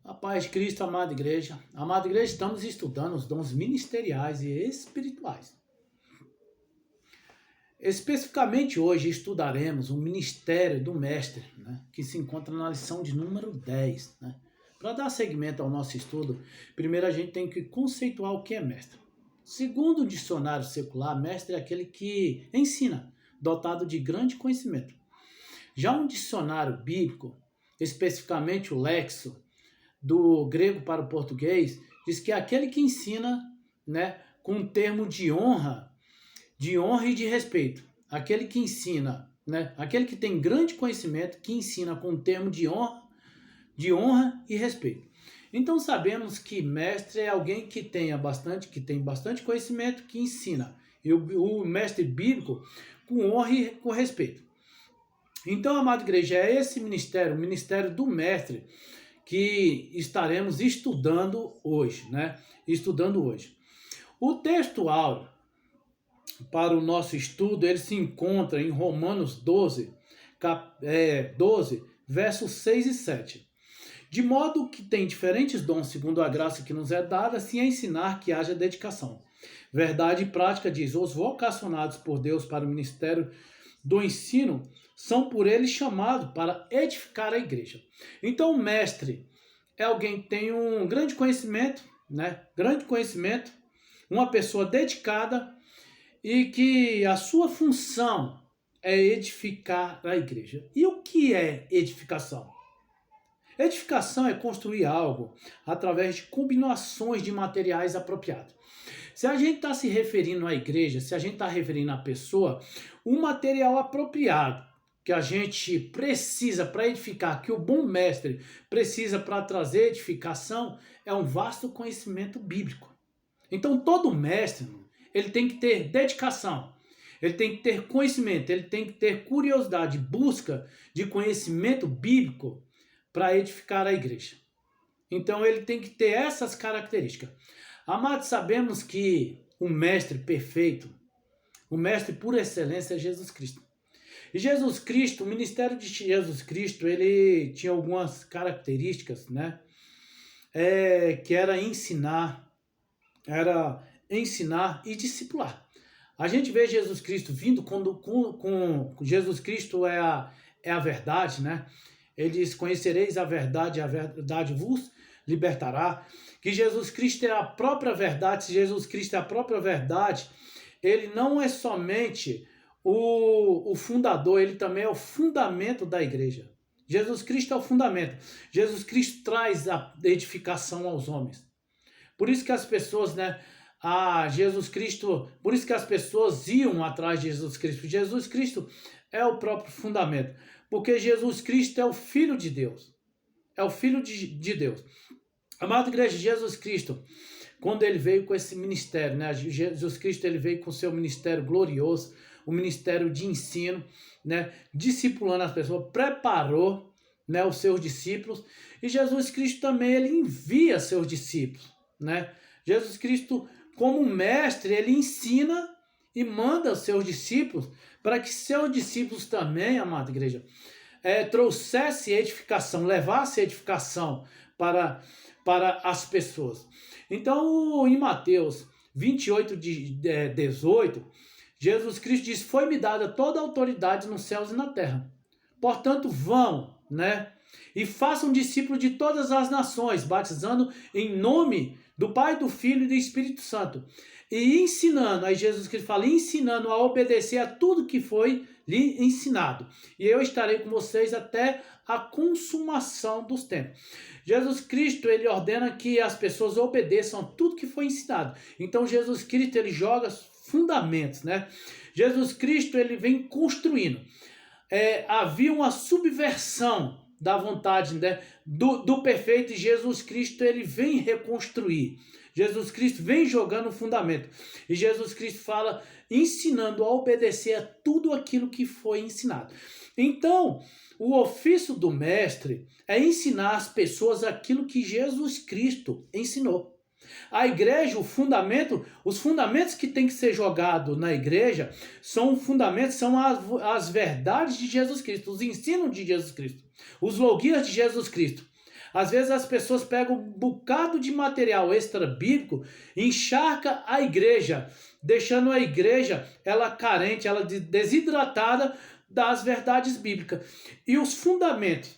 A paz de Cristo, amada igreja. Amada igreja, estamos estudando os dons ministeriais e espirituais. Especificamente hoje estudaremos o ministério do mestre, que se encontra na lição de número 10. Para dar seguimento ao nosso estudo, primeiro a gente tem que conceituar o que é mestre. Segundo o dicionário secular, mestre é aquele que ensina, dotado de grande conhecimento. Já um dicionário bíblico, especificamente o Léxico, do grego para o português, diz que é aquele que ensina, com um termo de honra e de respeito. Aquele que ensina, aquele que tem grande conhecimento, que ensina com um termo de honra e respeito. Então sabemos que mestre é alguém que tem bastante conhecimento, que ensina. E o mestre bíblico com honra e com respeito. Então, amada igreja, é esse ministério, o ministério do mestre, que estaremos estudando hoje, O texto áureo para o nosso estudo, ele se encontra em Romanos 12, versos 6 e 7. De modo que tem diferentes dons segundo a graça que nos é dada, assim é ensinar que haja dedicação. Verdade e prática diz, os vocacionados por Deus para o ministério do ensino são por ele chamados para edificar a igreja. Então o mestre é alguém que tem um grande conhecimento, uma pessoa dedicada e que a sua função é edificar a igreja. E o que é edificação? Edificação é construir algo através de combinações de materiais apropriados. Se a gente está se referindo à igreja, se a gente está referindo à pessoa, o material apropriado que a gente precisa para edificar, que o bom mestre precisa para trazer edificação, é um vasto conhecimento bíblico. Então todo mestre, ele tem que ter dedicação, ele tem que ter conhecimento, ele tem que ter curiosidade, busca de conhecimento bíblico para edificar a igreja. Então ele tem que ter essas características. Amados, sabemos que o mestre perfeito, o mestre por excelência é Jesus Cristo. E Jesus Cristo, o ministério de Jesus Cristo, ele tinha algumas características, que era ensinar e discipular. A gente vê Jesus Cristo vindo com Jesus Cristo é a verdade, Ele diz, conhecereis a verdade vos libertará. Que Jesus Cristo é a própria verdade. Se Jesus Cristo é a própria verdade, ele não é somente o fundador, ele também é o fundamento da igreja. Jesus Cristo é o fundamento. Jesus Cristo traz a edificação aos homens. Por isso que as pessoas, por isso que as pessoas iam atrás de Jesus Cristo. Jesus Cristo é o próprio fundamento. Porque Jesus Cristo é o Filho de Deus. É o Filho de Deus. Amado igreja, Jesus Cristo, quando ele veio com esse ministério, Jesus Cristo ele veio com o seu ministério glorioso, o ministério de ensino, discipulando as pessoas, preparou, os seus discípulos, e Jesus Cristo também ele envia seus discípulos, Jesus Cristo, como mestre, ele ensina e manda os seus discípulos para que seus discípulos também, amada igreja, trouxesse edificação, levasse edificação para as pessoas. Então, em Mateus 28, 18, Jesus Cristo diz, foi-me dada toda a autoridade nos céus e na terra. Portanto, vão, e façam discípulos de todas as nações, batizando em nome do Pai, do Filho e do Espírito Santo. E ensinando, aí Jesus Cristo fala, ensinando a obedecer a tudo que foi lhe ensinado. E eu estarei com vocês até a consumação dos tempos. Jesus Cristo, ele ordena que as pessoas obedeçam a tudo que foi ensinado. Então Jesus Cristo, ele joga fundamentos, Jesus Cristo, ele vem construindo. Havia uma subversão da vontade, do perfeito, e Jesus Cristo, ele vem reconstruir. Jesus Cristo vem jogando o fundamento. E Jesus Cristo fala, ensinando a obedecer a tudo aquilo que foi ensinado. Então, o ofício do mestre é ensinar as pessoas aquilo que Jesus Cristo ensinou. A igreja, os fundamentos que tem que ser jogado na igreja são as verdades de Jesus Cristo, os ensinos de Jesus Cristo, os logias de Jesus Cristo. Às vezes as pessoas pegam um bocado de material extra-bíblico e encharca a igreja, deixando a igreja ela carente, ela desidratada das verdades bíblicas. E os fundamentos,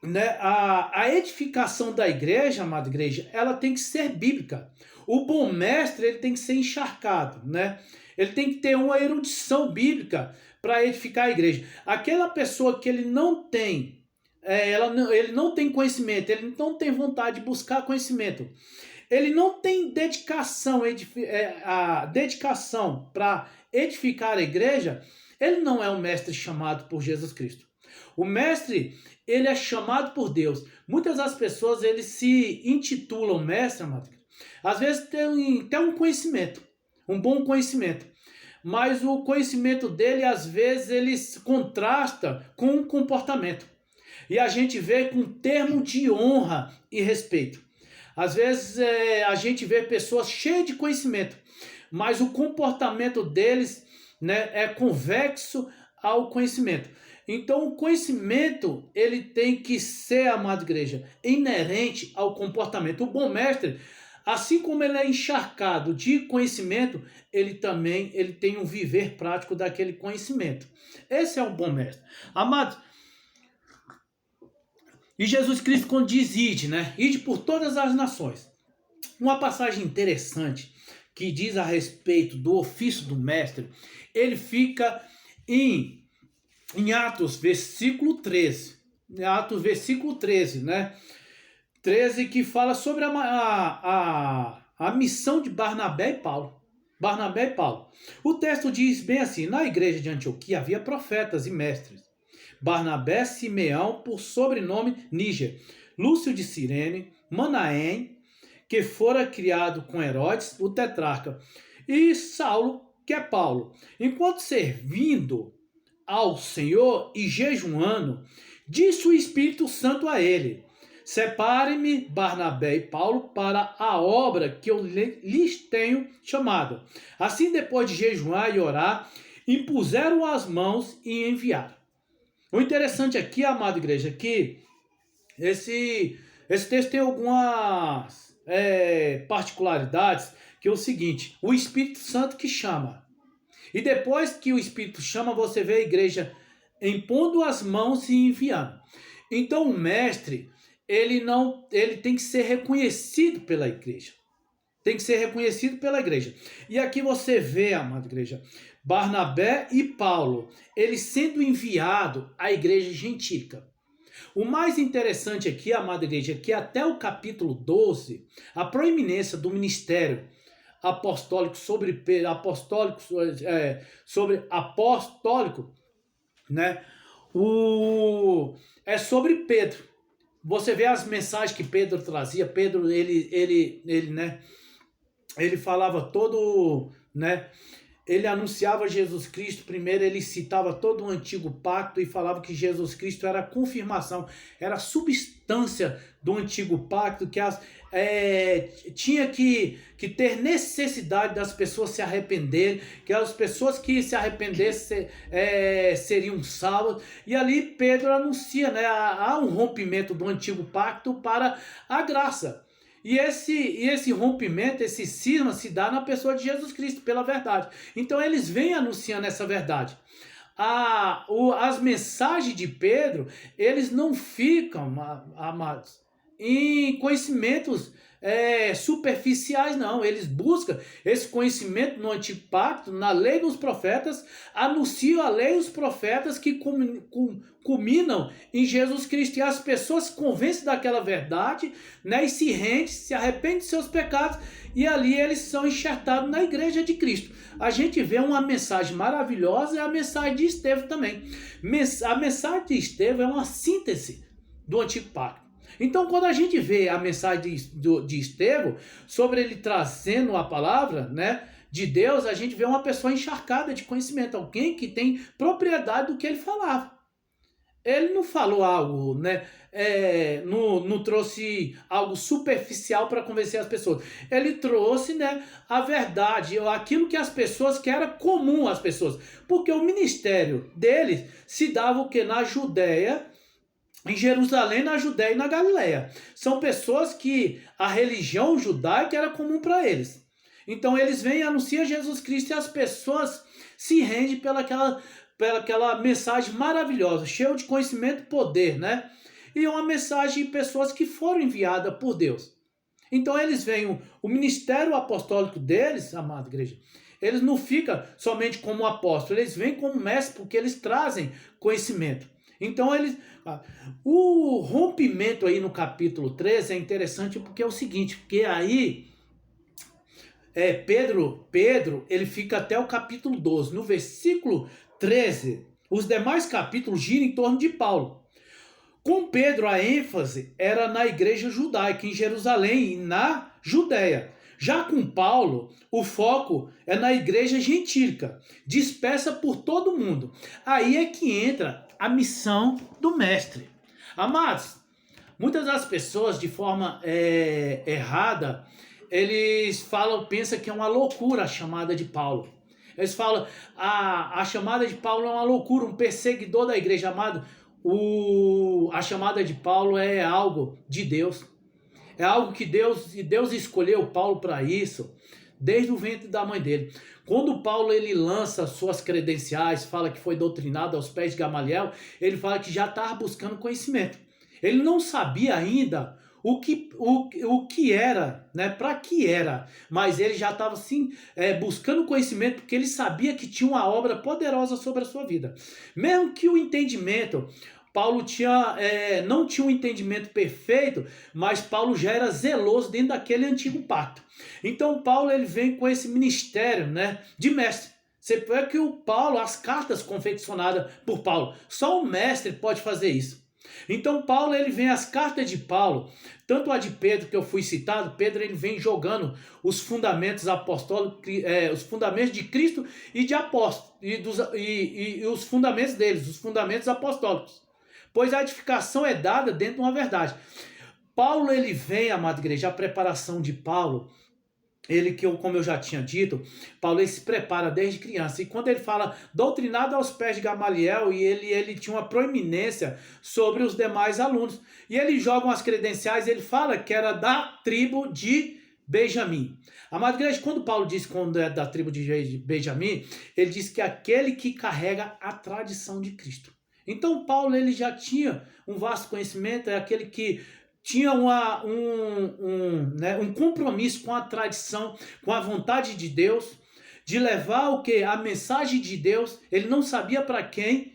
né, a edificação da igreja, amada igreja, ela tem que ser bíblica. O bom mestre, ele tem que ser encharcado, né? Ele tem que ter uma erudição bíblica para edificar a igreja. Aquela pessoa que ele não tem, ele não tem conhecimento, ele não tem vontade de buscar conhecimento, ele não tem dedicação, a dedicação para edificar a igreja, ele não é um mestre chamado por Jesus Cristo. O mestre, ele é chamado por Deus. Muitas das pessoas, eles se intitulam mestre, amado. Às vezes tem até um conhecimento, um bom conhecimento, mas o conhecimento dele, às vezes, ele contrasta com o comportamento. E a gente vê com termo de honra e respeito. Às vezes a gente vê pessoas cheias de conhecimento, mas o comportamento deles, né, é convexo ao conhecimento. Então o conhecimento, ele tem que ser, amada igreja, inerente ao comportamento. O bom mestre, assim como ele é encharcado de conhecimento, ele tem um viver prático daquele conhecimento. Esse é o bom mestre. Amados, e Jesus Cristo quando diz ide, né? Ide por todas as nações. Uma passagem interessante que diz a respeito do ofício do mestre, ele fica em Atos, versículo 13. Atos, versículo 13, né? 13, que fala sobre a missão de Barnabé e Paulo. Barnabé e Paulo. O texto diz bem assim: na igreja de Antioquia havia profetas e mestres. Barnabé, Simeão, por sobrenome Níger, Lúcio de Cirene, Manaém, que fora criado com Herodes, o tetrarca, e Saulo, que é Paulo. Enquanto servindo ao Senhor e jejuando, disse o Espírito Santo a ele: separe-me Barnabé e Paulo para a obra que eu lhes tenho chamado. Assim, depois de jejuar e orar, impuseram as mãos e enviaram. O interessante aqui, amada igreja, é que esse texto tem algumas particularidades, que é o seguinte: o Espírito Santo que chama. E depois que o Espírito chama, você vê a igreja impondo as mãos e enviando. Então o mestre, ele tem que ser reconhecido pela igreja. Tem que ser reconhecido pela igreja. E aqui você vê, amada igreja, Barnabé e Paulo, eles sendo enviados à igreja gentílica. O mais interessante aqui, amada igreja, é que até o capítulo 12, a proeminência do ministério apostólico sobre apostólico, né? É sobre Pedro. Você vê as mensagens que Pedro trazia. Pedro, né? Ele falava todo, né? Ele anunciava Jesus Cristo. Primeiro ele citava todo o antigo pacto e falava que Jesus Cristo era a confirmação, era a substância do antigo pacto, que tinha que ter necessidade das pessoas se arrependerem, que as pessoas que se arrependessem seriam salvas. E ali Pedro anuncia, né, há um rompimento do antigo pacto para a graça. E esse rompimento, esse cisma se dá na pessoa de Jesus Cristo, pela verdade. Então eles vêm anunciando essa verdade. As mensagens de Pedro, eles não ficam, amados, em conhecimentos superficiais, não. Eles buscam esse conhecimento no antigo pacto, na lei dos profetas, anunciam a lei dos profetas que culminam em Jesus Cristo. E as pessoas se convencem daquela verdade, né, e se rendem, se arrependem de seus pecados, e ali eles são enxertados na igreja de Cristo. A gente vê uma mensagem maravilhosa, e a mensagem de Estevão também. A mensagem de Estevão é uma síntese do antigo pacto. Então, quando a gente vê a mensagem de Estevão, sobre ele trazendo a palavra, né, de Deus, a gente vê uma pessoa encharcada de conhecimento, alguém que tem propriedade do que ele falava. Ele não falou algo, né, não trouxe algo superficial para convencer as pessoas. Ele trouxe, né, a verdade, aquilo que as pessoas, que era comum às pessoas. Porque o ministério dele se dava o quê? Na Judéia em Jerusalém, na Judéia e na Galileia. São pessoas que a religião judaica era comum para eles. Então eles vêm e anunciam Jesus Cristo e as pessoas se rendem pelaquela mensagem maravilhosa, cheia de conhecimento e poder, né? E é uma mensagem de pessoas que foram enviadas por Deus. Então eles veem o ministério apostólico deles, amada igreja, eles não ficam somente como apóstolos, eles vêm como mestres porque eles trazem conhecimento. Então o rompimento aí no capítulo 13 é interessante porque é o seguinte, porque aí Pedro, ele fica até o capítulo 12. No versículo 13, os demais capítulos giram em torno de Paulo. Com Pedro, a ênfase era na igreja judaica, em Jerusalém e na Judéia. Já com Paulo, o foco é na igreja gentílica, dispersa por todo o mundo. Aí é que entra a missão do mestre. Amados, muitas das pessoas, de forma errada, eles pensam que é uma loucura a chamada de Paulo. Eles falam, a chamada de Paulo é uma loucura, um perseguidor da igreja. Amado, a chamada de Paulo é algo de Deus. É algo que Deus escolheu Paulo para isso, desde o ventre da mãe dele. Quando Paulo ele lança suas credenciais, fala que foi doutrinado aos pés de Gamaliel, ele fala que já estava buscando conhecimento. Ele não sabia ainda o que era, né? Para que era, mas ele já estava assim buscando conhecimento porque ele sabia que tinha uma obra poderosa sobre a sua vida. Mesmo que o entendimento, Paulo não tinha um entendimento perfeito, mas Paulo já era zeloso dentro daquele antigo pacto. Então Paulo ele vem com esse ministério, né, de mestre. Você vê que as cartas confeccionadas por Paulo, só o mestre pode fazer isso. Então Paulo ele vem, as cartas de Paulo, tanto a de Pedro que eu fui citado, Pedro ele vem jogando os fundamentos apostólicos, os fundamentos de Cristo e de apóstolos, e os fundamentos deles, os fundamentos apostólicos. Pois a edificação é dada dentro de uma verdade. Paulo ele vem, amada igreja, a preparação de Paulo, como eu já tinha dito, Paulo ele se prepara desde criança. E quando ele fala doutrinado aos pés de Gamaliel, e ele tinha uma proeminência sobre os demais alunos. E ele joga umas credenciais, ele fala que era da tribo de Benjamim. Amada igreja, quando Paulo diz quando é da tribo de Benjamim, ele diz que é aquele que carrega a tradição de Cristo. Então Paulo ele já tinha um vasto conhecimento, é aquele que tinha um compromisso com a tradição, com a vontade de Deus, de levar a mensagem de Deus. Ele não sabia para quem,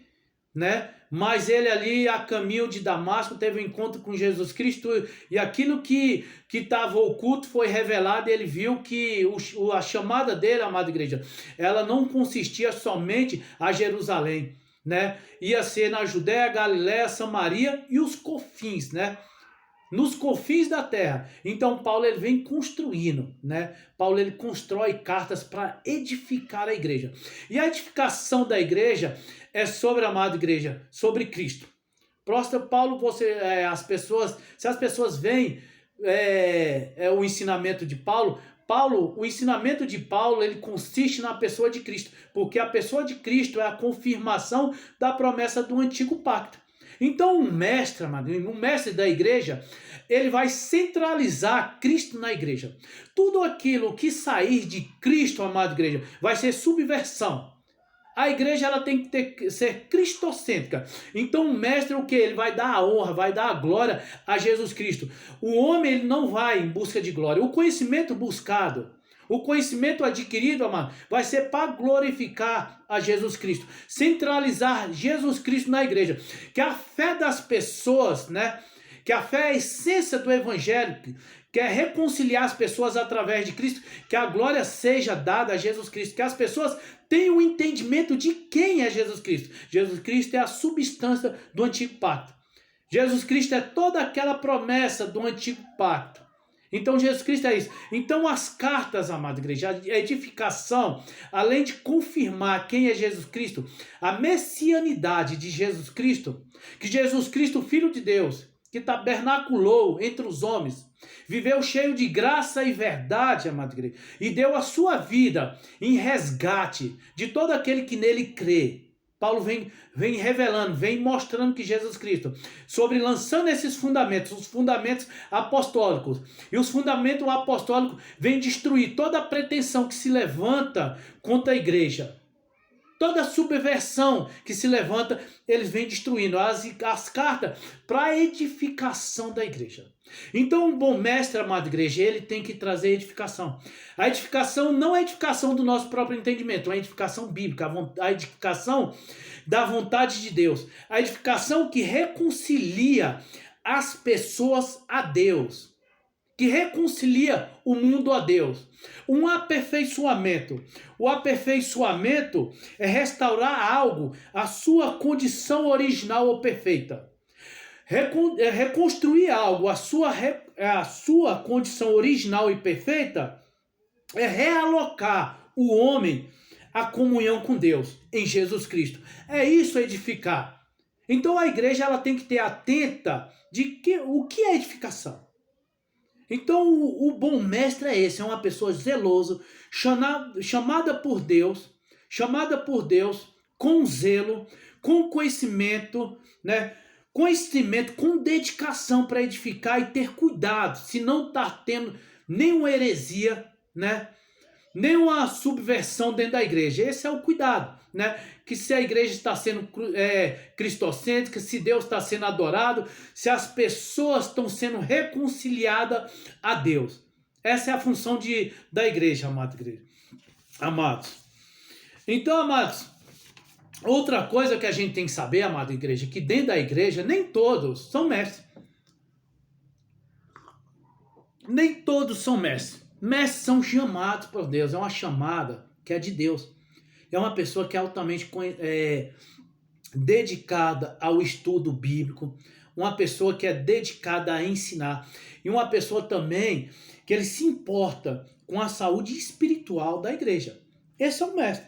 né? Mas ele ali, a caminho de Damasco, teve um encontro com Jesus Cristo e aquilo que estava oculto foi revelado e ele viu que a chamada dele, amada igreja, ela não consistia somente a Jerusalém, né? Ia ser na Judéia, Galiléia, Samaria e os confins, né? Nos confins da terra. Então Paulo ele vem construindo, né? Paulo ele constrói cartas para edificar a igreja. E a edificação da igreja é sobre a amada igreja, sobre Cristo. Próximo Paulo, se as pessoas veem o ensinamento de Paulo, o ensinamento de Paulo, ele consiste na pessoa de Cristo, porque a pessoa de Cristo é a confirmação da promessa do antigo pacto. Então um mestre da igreja, ele vai centralizar Cristo na igreja. Tudo aquilo que sair de Cristo, amada igreja, vai ser subversão. A igreja ela tem que ser cristocêntrica. Então o mestre o que? Ele vai dar a honra, vai dar a glória a Jesus Cristo. O homem ele não vai em busca de glória. O conhecimento buscado, o conhecimento adquirido, amado, vai ser para glorificar a Jesus Cristo. Centralizar Jesus Cristo na igreja. Que a fé das pessoas, né? Que a fé é a essência do evangelho, que é reconciliar as pessoas através de Cristo, que a glória seja dada a Jesus Cristo, que as pessoas tenham o entendimento de quem é Jesus Cristo. Jesus Cristo é a substância do antigo pacto. Jesus Cristo é toda aquela promessa do antigo pacto. Então Jesus Cristo é isso. Então as cartas, amada igreja, a edificação, além de confirmar quem é Jesus Cristo, a messianidade de Jesus Cristo, que Jesus Cristo, Filho de Deus, que tabernaculou entre os homens, viveu cheio de graça e verdade, amada igreja, e deu a sua vida em resgate de todo aquele que nele crê. Paulo vem revelando, vem mostrando que Jesus Cristo, sobre lançando esses fundamentos, os fundamentos apostólicos. E os fundamentos apostólicos vêm destruir toda a pretensão que se levanta contra a igreja. Toda subversão que se levanta, eles vêm destruindo as cartas para a edificação da igreja. Então, um bom mestre, amada igreja, ele tem que trazer edificação. A edificação não é a edificação do nosso próprio entendimento, é a edificação bíblica, a edificação da vontade de Deus. A edificação que reconcilia as pessoas a Deus, que reconcilia o mundo a Deus. Um aperfeiçoamento. O aperfeiçoamento é restaurar algo à sua condição original ou perfeita. Reconstruir algo à sua condição original e perfeita é realocar o homem à comunhão com Deus em Jesus Cristo. É isso edificar. Então a igreja ela tem que ter atenta de o que é edificação. Então o bom mestre é esse, é uma pessoa zelosa, chamada por Deus com zelo, com conhecimento, né? Conhecimento, com dedicação para edificar e ter cuidado, se não está tendo nenhuma heresia, né? Nenhuma subversão dentro da igreja. Esse é o cuidado, né? Que se a igreja está sendo cristocêntrica, se Deus está sendo adorado, se as pessoas estão sendo reconciliadas a Deus. Essa é a função da igreja, amados. Então, amados, outra coisa que a gente tem que saber, amada igreja, que dentro da igreja nem todos são mestres. Nem todos são mestres. Mestres são chamados por Deus, é uma chamada que é de Deus. É uma pessoa que é altamente dedicada ao estudo bíblico, uma pessoa que é dedicada a ensinar, e uma pessoa também que ele se importa com a saúde espiritual da igreja. Esse é o mestre.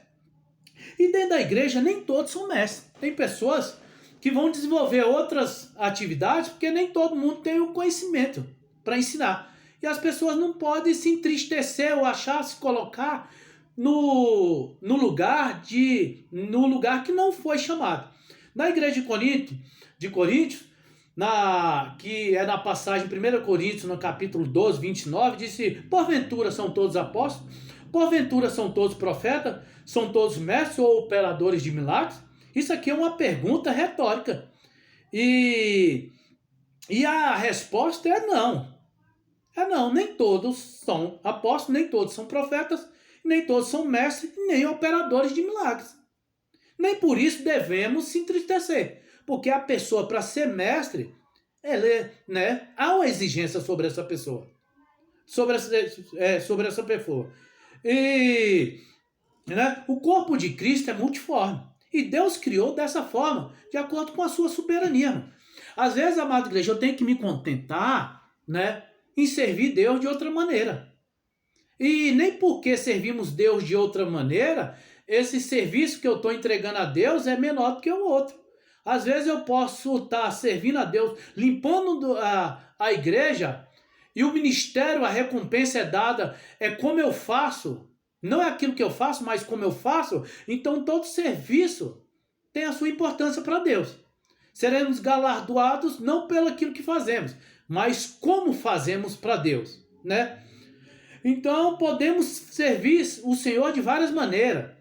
E dentro da igreja nem todos são mestres. Tem pessoas que vão desenvolver outras atividades porque nem todo mundo tem o conhecimento para ensinar. E as pessoas não podem se entristecer ou se colocar no lugar que não foi chamado. Na igreja de Coríntios, que é na passagem 1 Coríntios, no capítulo 12, 29, disse: porventura são todos apóstolos? Porventura são todos profetas? São todos mestres ou operadores de milagres? Isso aqui é uma pergunta retórica. E a resposta é não. Não, nem todos são apóstolos, nem todos são profetas, nem todos são mestres, nem operadores de milagres. Nem por isso devemos se entristecer, porque a pessoa, para ser mestre, há uma exigência sobre essa pessoa. Sobre essa pessoa. E o corpo de Cristo é multiforme. E Deus criou dessa forma, de acordo com a sua soberania. Às vezes, amada igreja, eu tenho que me contentar, em servir Deus de outra maneira. E nem porque servimos Deus de outra maneira, esse serviço que eu estou entregando a Deus é menor do que o outro. Às vezes eu posso estar servindo a Deus, limpando a igreja, e o ministério, a recompensa é dada, é como eu faço. Não é aquilo que eu faço, mas como eu faço. Então todo serviço tem a sua importância para Deus. Seremos galardoados não pelo aquilo que fazemos, mas como fazemos para Deus, Então podemos servir o Senhor de várias maneiras,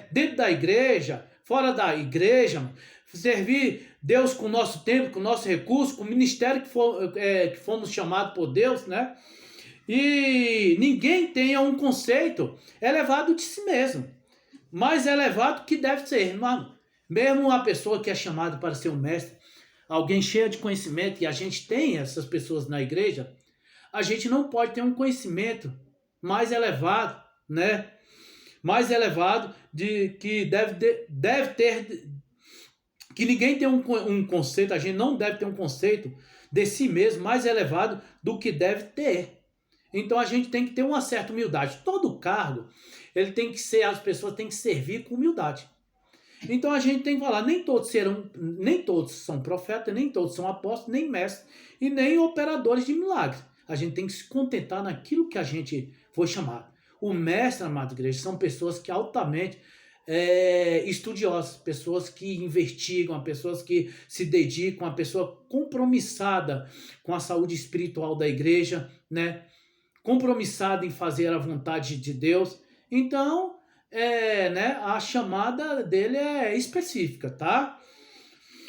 Dentro da igreja, fora da igreja, servir Deus com o nosso tempo, com o nosso recurso, com o ministério que fomos chamados por Deus, E ninguém tenha um conceito elevado de si mesmo, mais elevado que deve ser, irmão. Mesmo uma pessoa que é chamada para ser um mestre, alguém cheio de conhecimento, e a gente tem essas pessoas na igreja, a gente não pode ter um conhecimento mais elevado, Mais elevado que deve ter, que ninguém tem um conceito, a gente não deve ter um conceito de si mesmo mais elevado do que deve ter. Então a gente tem que ter uma certa humildade. Todo cargo, as pessoas têm que servir com humildade. Então a gente tem que falar, nem todos são profetas, nem todos são apóstolos, nem mestres e nem operadores de milagres. A gente tem que se contentar naquilo que a gente foi chamado. O mestre, amada igreja, são pessoas que altamente estudiosas, pessoas que investigam, pessoas que se dedicam, a pessoa compromissada com a saúde espiritual da igreja, né? Compromissada em fazer a vontade de Deus. Então, né, a chamada dele é específica, tá?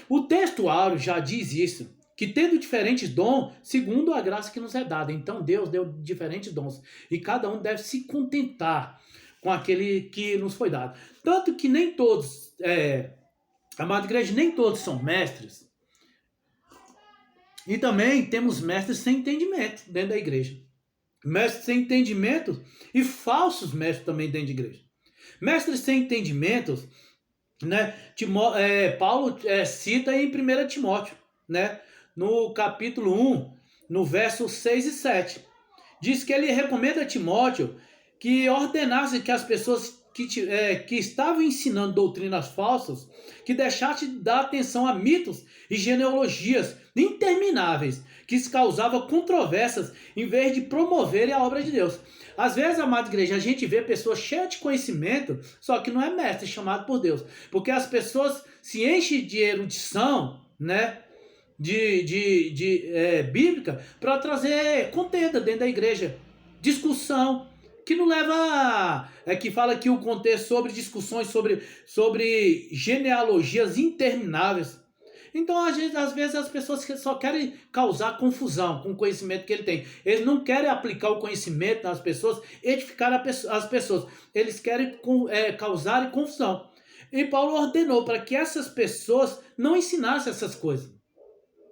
O texto áureo já diz isso, que tendo diferentes dons, segundo a graça que nos é dada. Então Deus deu diferentes dons e cada um deve se contentar com aquele que nos foi dado. Tanto que nem todos, amada igreja, nem todos são mestres. E também temos mestres sem entendimento dentro da igreja. Mestres sem entendimento e falsos mestres também dentro da igreja. Mestres sem entendimento, né? Paulo cita em 1 Timóteo, né? No capítulo 1, no verso 6 e 7. Diz que ele recomenda a Timóteo que ordenasse que as pessoas que estavam ensinando doutrinas falsas, que deixasse de dar atenção a mitos e genealogias intermináveis, que causavam controvérsias, em vez de promoverem a obra de Deus. Às vezes, amada igreja, a gente vê pessoas cheias de conhecimento, só que não é mestre chamado por Deus. Porque as pessoas se enchem de erudição, né? Bíblica, para trazer contenda dentro da igreja. Discussão, que não leva... que fala aqui o contexto sobre discussões sobre genealogias intermináveis. Então, às vezes, as pessoas só querem causar confusão com o conhecimento que ele tem. Eles não querem aplicar o conhecimento nas pessoas, edificar as pessoas. Eles querem causar confusão. E Paulo ordenou para que essas pessoas não ensinassem essas coisas.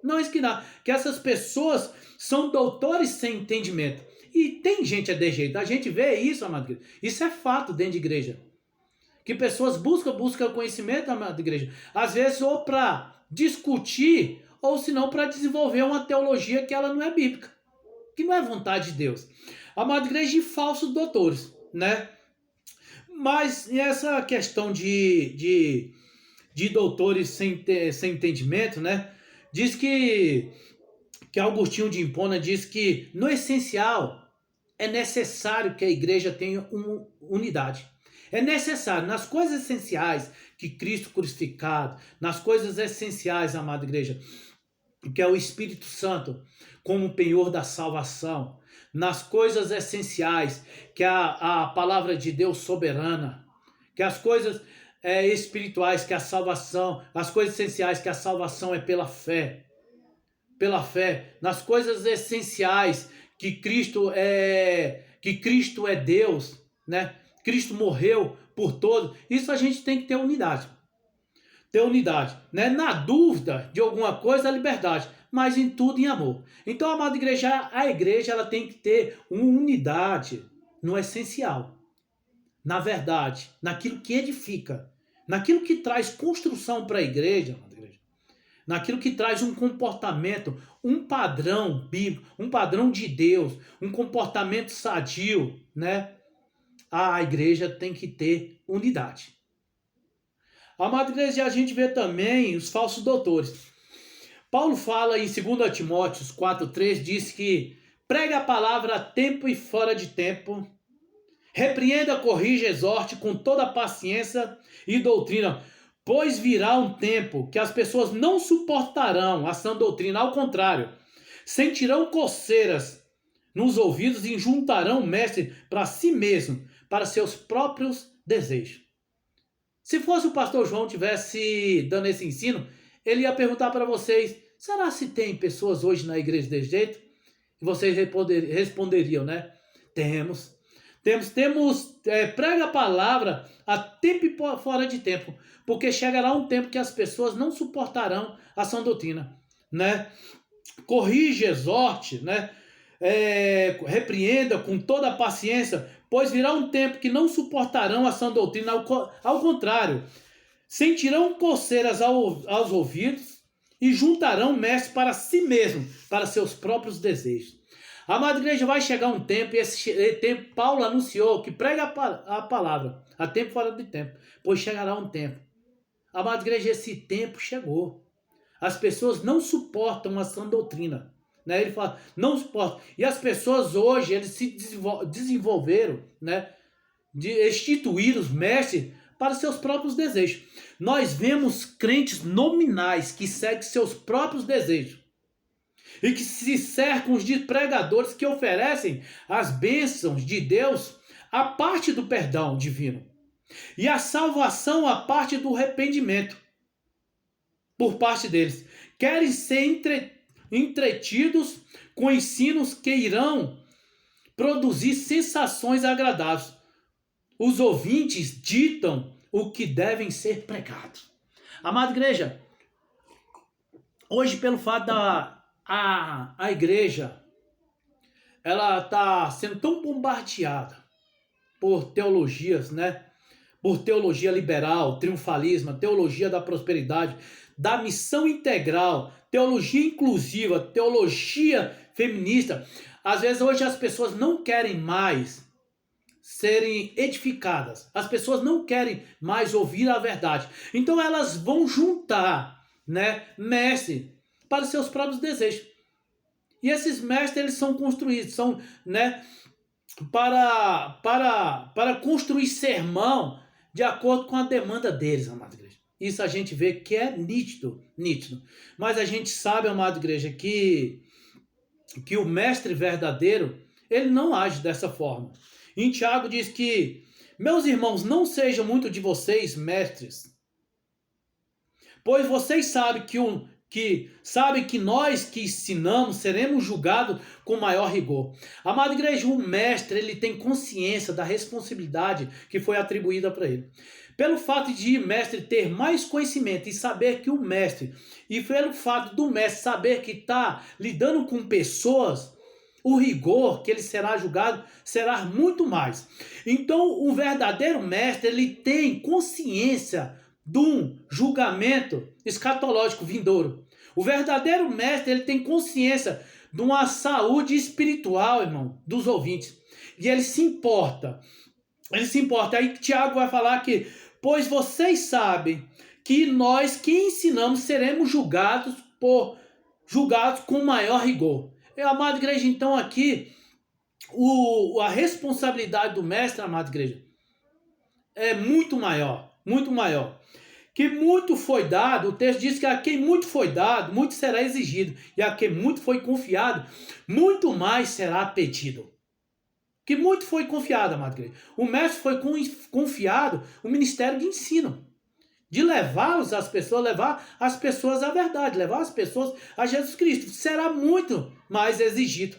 Não ensinar. Que essas pessoas são doutores sem entendimento. E tem gente de jeito. A gente vê isso, amado igreja. Isso é fato dentro de igreja. Que pessoas buscam conhecimento, amada igreja. Às vezes, ou para discutir, ou se não para desenvolver uma teologia que ela não é bíblica, que não é vontade de Deus. Amada igreja, de falsos doutores, né? Mas essa questão de doutores sem entendimento, né? Diz que Agostinho de Hipona diz que no essencial é necessário que a igreja tenha uma unidade. É necessário, nas coisas essenciais, que Cristo crucificado, nas coisas essenciais, amada igreja, que é o Espírito Santo como penhor da salvação, nas coisas essenciais, que é a palavra de Deus soberana, que as coisas espirituais, que a salvação, as coisas essenciais, que a salvação é pela fé, nas coisas essenciais, que Cristo é Deus, né? Cristo morreu por todos. Isso a gente tem que ter unidade. Né? Na dúvida de alguma coisa, a liberdade, mas em tudo em amor. Então, amada igreja, a igreja ela tem que ter uma unidade no essencial, na verdade, naquilo que edifica, naquilo que traz construção para a igreja, naquilo que traz um comportamento, um padrão bíblico, um padrão de Deus, um comportamento sadio, né? A igreja tem que ter unidade. Amada igreja, a gente vê também os falsos doutores. Paulo fala em 2 Timóteo 4,3, diz que prega a palavra a tempo e fora de tempo, repreenda, corrija, exorte com toda paciência e doutrina, pois virá um tempo que as pessoas não suportarão a sã doutrina, ao contrário, sentirão coceiras nos ouvidos e juntarão o mestre para si mesmo, para seus próprios desejos. Se fosse o pastor João tivesse dando esse ensino, ele ia perguntar para vocês, será se tem pessoas hoje na igreja desse jeito? E vocês responderiam, né? Temos, prega a palavra a tempo e fora de tempo, porque chegará um tempo que as pessoas não suportarão a sã doutrina, né? Corrige, exorte, né? Repreenda com toda a paciência, pois virá um tempo que não suportarão a sã doutrina, ao contrário, sentirão coceiras aos ouvidos e juntarão mestres para si mesmo, para seus próprios desejos. Amada igreja, vai chegar um tempo, e esse tempo Paulo anunciou que prega a palavra, a tempo fora de tempo, pois chegará um tempo. Amada igreja, esse tempo chegou. As pessoas não suportam a sã doutrina. Né? Ele fala, não suportam. E as pessoas hoje, eles se desenvolveram, né? De instituir os mestres para seus próprios desejos. Nós vemos crentes nominais que seguem seus próprios desejos e que se cercam de pregadores que oferecem as bênçãos de Deus a parte do perdão divino e a salvação a parte do arrependimento por parte deles. Querem ser entretidos com ensinos que irão produzir sensações agradáveis. Os ouvintes ditam o que devem ser pregados. Amada igreja, hoje pelo fato da a igreja, ela está sendo tão bombardeada por teologias, né? Por teologia liberal, triunfalismo, teologia da prosperidade, da missão integral, teologia inclusiva, teologia feminista. Às vezes hoje as pessoas não querem mais serem edificadas. As pessoas não querem mais ouvir a verdade. Então elas vão juntar, né, mestre para os seus próprios desejos. E esses mestres, eles são construídos, são, né, para construir sermão de acordo com a demanda deles, amada igreja. Isso a gente vê que é nítido. Mas a gente sabe, amada igreja, que o mestre verdadeiro, ele não age dessa forma. Em Tiago diz que, meus irmãos, não sejam muito de vocês mestres, pois vocês sabem que nós que ensinamos seremos julgados com maior rigor. Amada igreja, o mestre, ele tem consciência da responsabilidade que foi atribuída para ele. Pelo fato de o mestre ter mais conhecimento e saber que o mestre, e pelo fato do mestre saber que está lidando com pessoas, o rigor que ele será julgado será muito mais. Então, o verdadeiro mestre, ele tem consciência de um julgamento escatológico vindouro. O verdadeiro mestre, ele tem consciência de uma saúde espiritual, irmão, dos ouvintes. E ele se importa. Aí Tiago vai falar que, pois vocês sabem que nós que ensinamos seremos julgados com maior rigor. Amada igreja, então aqui, a responsabilidade do mestre, amada igreja, é muito maior. Que muito foi dado, o texto diz que a quem muito foi dado, muito será exigido. E a quem muito foi confiado, muito mais será pedido. Que muito foi confiado, amada igreja. O mestre foi confiado o ministério de ensino. De levar as pessoas à verdade, levar as pessoas a Jesus Cristo. Será muito mais exigido.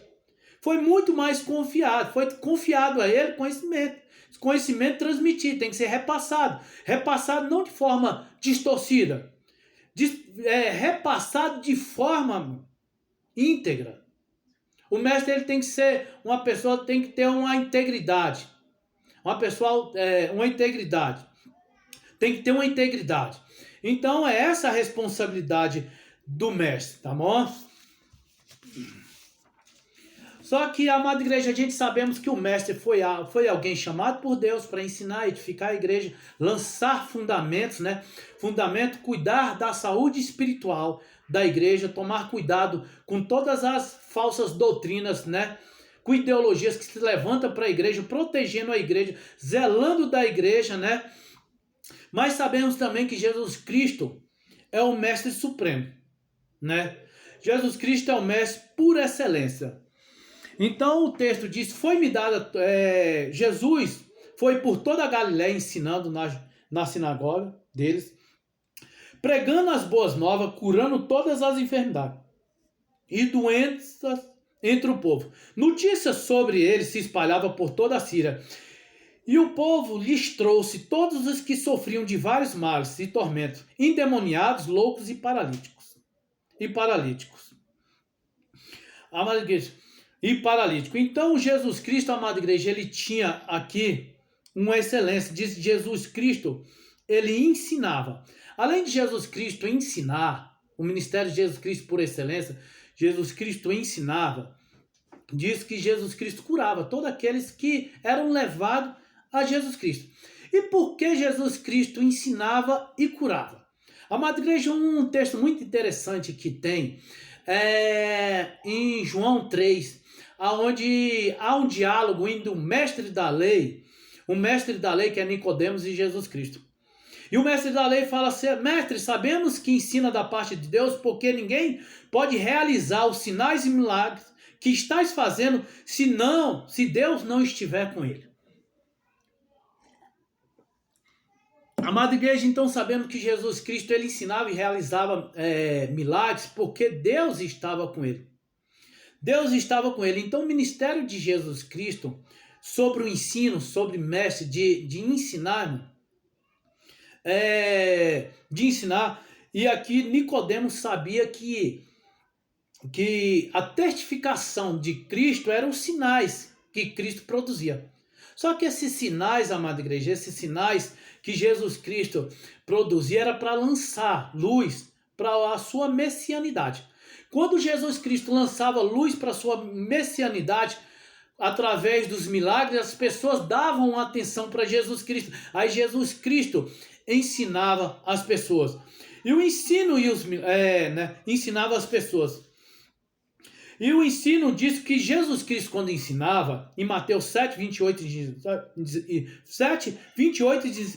Foi muito mais confiado. Foi confiado a ele conhecimento. Conhecimento transmitido, tem que ser repassado. Repassado não de forma distorcida. Repassado de forma íntegra. O mestre, ele tem que ser uma pessoa, tem que ter uma integridade. Uma integridade. Tem que ter uma integridade. Então, é essa a responsabilidade do mestre, tá bom? Só que, amada igreja, a gente sabemos que o mestre foi alguém chamado por Deus para ensinar, edificar a igreja, lançar fundamentos, né? Fundamento, cuidar da saúde espiritual da igreja, tomar cuidado com todas as falsas doutrinas, né? Com ideologias que se levantam para a igreja, protegendo a igreja, zelando da igreja, né? Mas sabemos também que Jesus Cristo é o mestre supremo, né? Jesus Cristo é o mestre por excelência. Então o texto diz, Jesus foi por toda a Galiléia ensinando na sinagoga deles, pregando as boas novas, curando todas as enfermidades e doenças entre o povo. Notícias sobre ele se espalhava por toda a Síria. E o povo lhes trouxe todos os que sofriam de vários males e tormentos, endemoniados, loucos e paralíticos. Amada igreja, paralítico. Então Jesus Cristo, amada igreja, ele tinha aqui uma excelência. Diz Jesus Cristo, ele ensinava. Além de Jesus Cristo ensinar, o ministério de Jesus Cristo por excelência, Jesus Cristo ensinava, diz que Jesus Cristo curava todos aqueles que eram levados a Jesus Cristo. E por que Jesus Cristo ensinava e curava? Amada igreja, um texto muito interessante que tem em João 3, onde há um diálogo entre o mestre da lei que é Nicodemos, e Jesus Cristo. E o mestre da lei fala assim: mestre, sabemos que ensina da parte de Deus, porque ninguém pode realizar os sinais e milagres que estás fazendo se Deus não estiver com ele. Amada igreja, então sabemos que Jesus Cristo ele ensinava e realizava milagres porque Deus estava com ele. Deus estava com ele. Então o ministério de Jesus Cristo sobre o ensino, sobre o mestre de ensinar, e aqui Nicodemos sabia que a testificação de Cristo eram os sinais que Cristo produzia. Só que esses sinais, amada igreja, esses sinais que Jesus Cristo produzia era para lançar luz para a sua messianidade. Quando Jesus Cristo lançava luz para a sua messianidade, através dos milagres, as pessoas davam atenção para Jesus Cristo. Aí Jesus Cristo ensinava as pessoas. E o ensino ensinava as pessoas. E o ensino diz que Jesus Cristo, quando ensinava, em Mateus 7, 28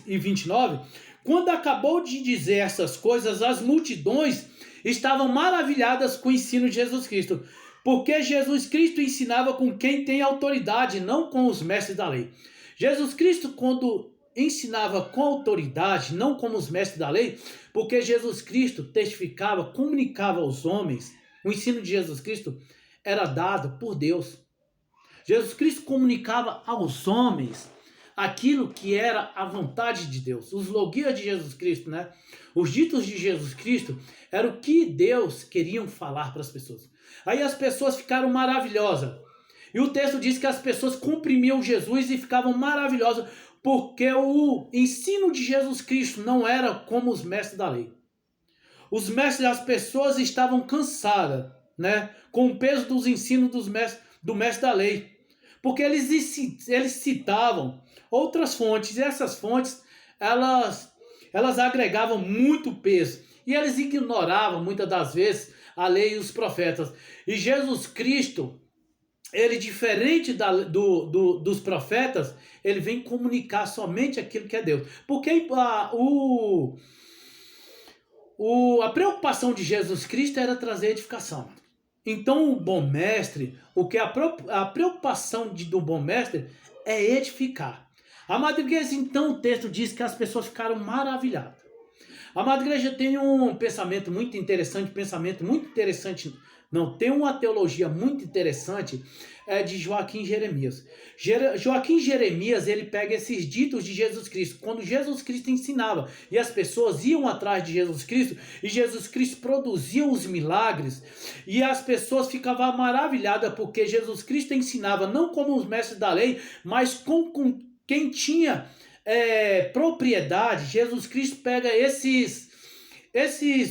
e 29, quando acabou de dizer essas coisas, as multidões estavam maravilhadas com o ensino de Jesus Cristo, porque Jesus Cristo ensinava com quem tem autoridade, não com os mestres da lei. Jesus Cristo, quando ensinava com autoridade, não como os mestres da lei, porque Jesus Cristo testificava, comunicava aos homens. O ensino de Jesus Cristo era dado por Deus. Jesus Cristo comunicava aos homens aquilo que era a vontade de Deus. Os logias de Jesus Cristo, né? Os ditos de Jesus Cristo era o que Deus queria falar para as pessoas. Aí as pessoas ficaram maravilhosas. E o texto diz que as pessoas comprimiam Jesus e ficavam maravilhosas porque o ensino de Jesus Cristo não era como os mestres da lei. Os mestres, as pessoas estavam cansadas, né, com o peso dos ensinos do mestre da lei, porque eles citavam outras fontes, e essas fontes, elas agregavam muito peso, e eles ignoravam, muitas das vezes, a lei e os profetas. E Jesus Cristo, ele diferente dos profetas, ele vem comunicar somente aquilo que é Deus, porque a preocupação de Jesus Cristo era trazer edificação. Então o bom mestre, a preocupação do bom mestre é edificar. Amada igreja, então o texto diz que as pessoas ficaram maravilhadas. Amada igreja, tem um pensamento muito interessante, tem uma teologia muito interessante de Joaquim Jeremias. Joaquim Jeremias, ele pega esses ditos de Jesus Cristo, quando Jesus Cristo ensinava, e as pessoas iam atrás de Jesus Cristo, e Jesus Cristo produzia os milagres, e as pessoas ficavam maravilhadas, porque Jesus Cristo ensinava não como os mestres da lei, mas com quem tinha propriedade. Jesus Cristo pega esses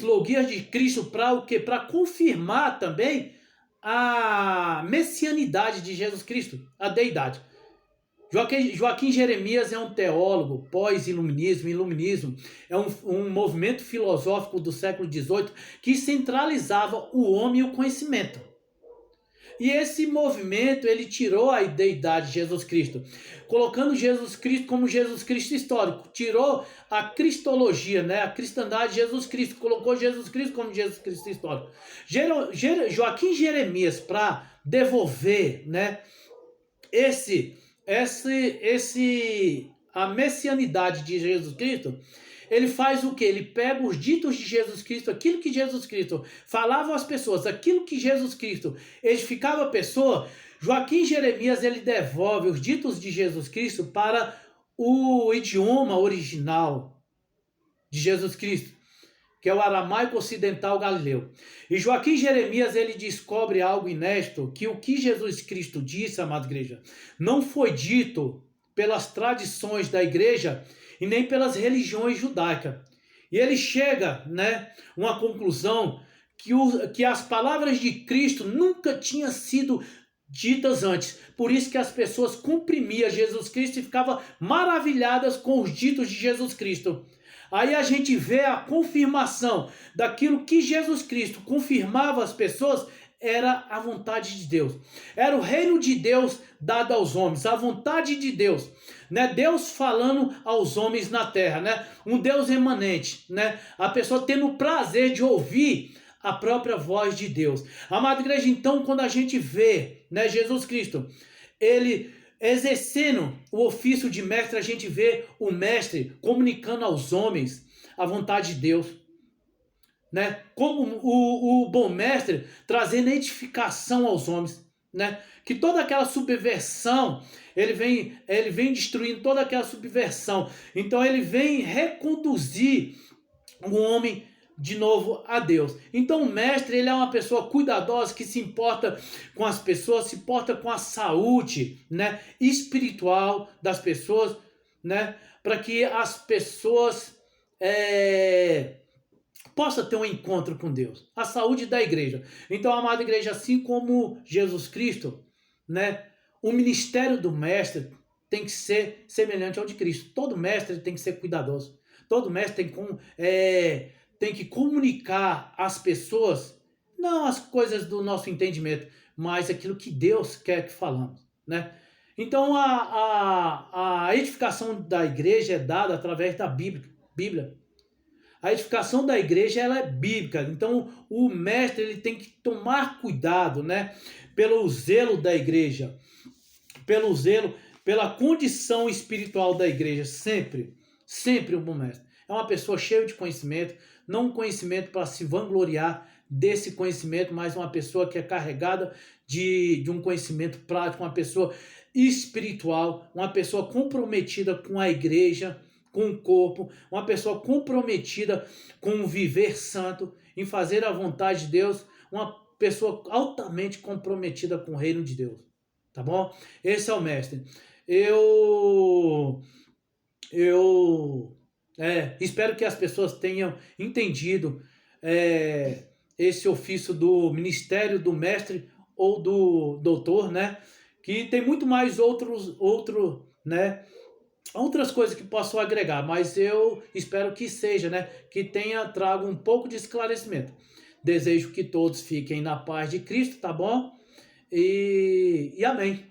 logias de Cristo para o quê? Para confirmar também a messianidade de Jesus Cristo, a deidade. Joaquim Jeremias é um teólogo pós-iluminismo. Iluminismo é um movimento filosófico do século XVIII que centralizava o homem e o conhecimento. E esse movimento, ele tirou a deidade de Jesus Cristo, colocando Jesus Cristo como Jesus Cristo histórico. Tirou a cristologia, né? A cristandade de Jesus Cristo, colocou Jesus Cristo como Jesus Cristo histórico. Joaquim Jeremias, para devolver, né, a messianidade de Jesus Cristo, ele faz o quê? Ele pega os ditos de Jesus Cristo, aquilo que Jesus Cristo falava às pessoas, aquilo que Jesus Cristo edificava a pessoa. Joaquim Jeremias, ele devolve os ditos de Jesus Cristo para o idioma original de Jesus Cristo, que é o aramaico ocidental galileu. E Joaquim Jeremias, ele descobre algo inédito, que o que Jesus Cristo disse, amada igreja, não foi dito pelas tradições da igreja e nem pelas religiões judaicas. E ele chega, né, uma conclusão que as palavras de Cristo nunca tinham sido ditas antes. Por isso que as pessoas comprimiam Jesus Cristo e ficavam maravilhadas com os ditos de Jesus Cristo. Aí a gente vê a confirmação daquilo que Jesus Cristo confirmava às pessoas era a vontade de Deus. Era o reino de Deus dado aos homens, a vontade de Deus, né? Deus falando aos homens na terra, né? Um Deus emanente, né? A pessoa tendo o prazer de ouvir a própria voz de Deus. Amada igreja, então, quando a gente vê, né, Jesus Cristo, ele exercendo o ofício de mestre, a gente vê o mestre comunicando aos homens a vontade de Deus, né? Como o bom mestre trazendo edificação aos homens, né? Que toda aquela subversão, ele vem destruindo toda aquela subversão. Então ele vem reconduzir o homem de novo a Deus. Então o mestre, ele é uma pessoa cuidadosa que se importa com as pessoas, se importa com a saúde, né, espiritual das pessoas, né, para que as pessoas possa ter um encontro com Deus, a saúde da igreja. Então, amada igreja, assim como Jesus Cristo, né, o ministério do mestre tem que ser semelhante ao de Cristo. Todo mestre tem que ser cuidadoso. Todo mestre tem que comunicar às pessoas, não as coisas do nosso entendimento, mas aquilo que Deus quer que falamos, né? Então, a edificação da igreja é dada através da Bíblia. A edificação da igreja, ela é bíblica. Então, o mestre, ele tem que tomar cuidado, né? Pelo zelo da igreja, pelo zelo, pela condição espiritual da igreja, sempre um bom mestre. É uma pessoa cheia de conhecimento, não um conhecimento para se vangloriar desse conhecimento, mas uma pessoa que é carregada de um conhecimento prático, uma pessoa espiritual, uma pessoa comprometida com a igreja, com o corpo, uma pessoa comprometida com o viver santo, em fazer a vontade de Deus, uma pessoa altamente comprometida com o reino de Deus, tá bom? Esse é o mestre. Eu espero que as pessoas tenham entendido esse ofício do ministério do mestre ou do doutor, né? Que tem muito mais né? Outras coisas que possam agregar, mas eu espero que seja, né? Que trago um pouco de esclarecimento. Desejo que todos fiquem na paz de Cristo, tá bom? E amém.